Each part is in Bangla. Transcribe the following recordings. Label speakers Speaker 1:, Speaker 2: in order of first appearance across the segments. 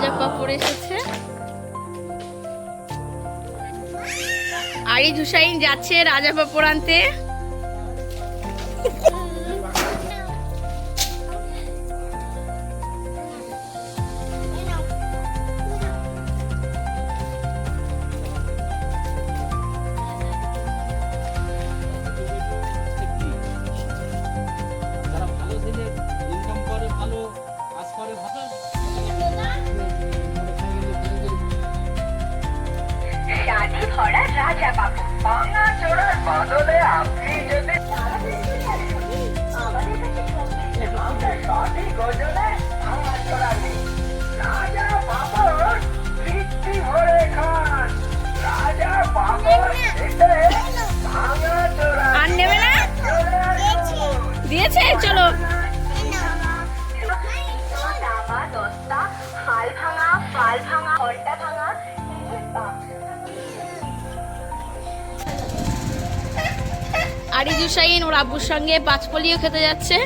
Speaker 1: রাজা পাপড় এসেছে। আরিজ হুসাইন যাচ্ছে রাজা পাপড় আনতে।
Speaker 2: রাজা বাবু ভাঙা চোরার বদলে আপনি যদি আমাদের কাছে আমরা সঠিক ওজনে ভাঙা চোরা নেই। রাজা বাবুর তৃপ্তি ভরে খান। রাজা বাবুর খেতে ভাঙা চোরা
Speaker 1: আর নেবে না? দিয়েছে, চলো।
Speaker 2: দামা দস্তা হাল ভাঙা ফাল ভাঙা ঘন্টা ভাঙা
Speaker 1: আরিজ হুসাইন ওর আব্বুর সঙ্গে পাঁচপলিও খেতে যাচ্ছে।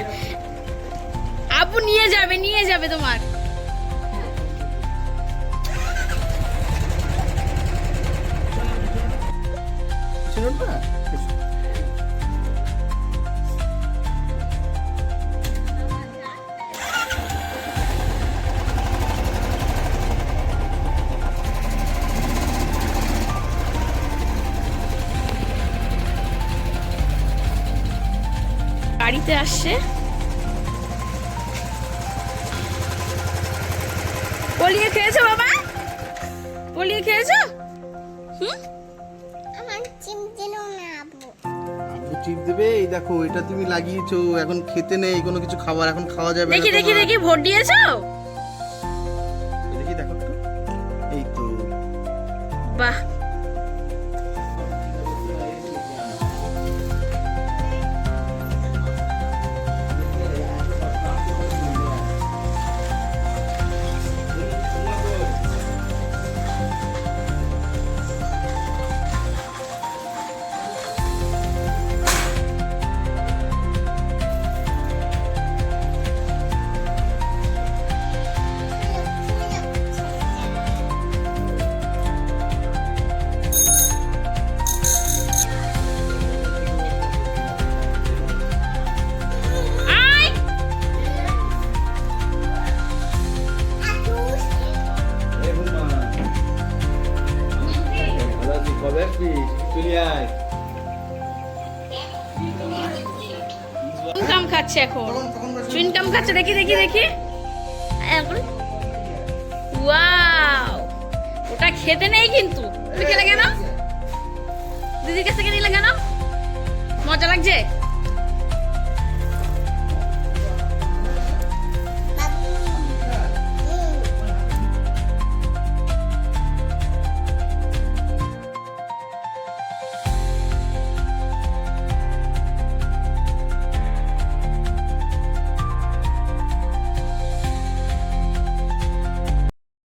Speaker 1: আব্বু নিয়ে যাবে তোমার। গাড়িতে আসছে। পলিয়ে খেয়েছো বাবা? পলিয়ে খেয়েছো?
Speaker 3: আব্বু চিপ দেবে। এই দেখো, এটা তুমি লাগিয়েছো, এখন খেতে নেই কোনো কিছু খাবার, এখন খাওয়া যাবে না।
Speaker 1: দেখি ভোট দিয়েছো?
Speaker 3: দেখি দেখো একটু। এই তো
Speaker 1: বাহ, চুইনগাম খাচ্ছে এখন। চুইনগাম খাচ্ছে, দেখি। ওয়াও, ওটা খেতে নেই কিন্তু। তুমি খেলে কেন? দিদির কাছ থেকে নিলে কেন? মজা লাগছে?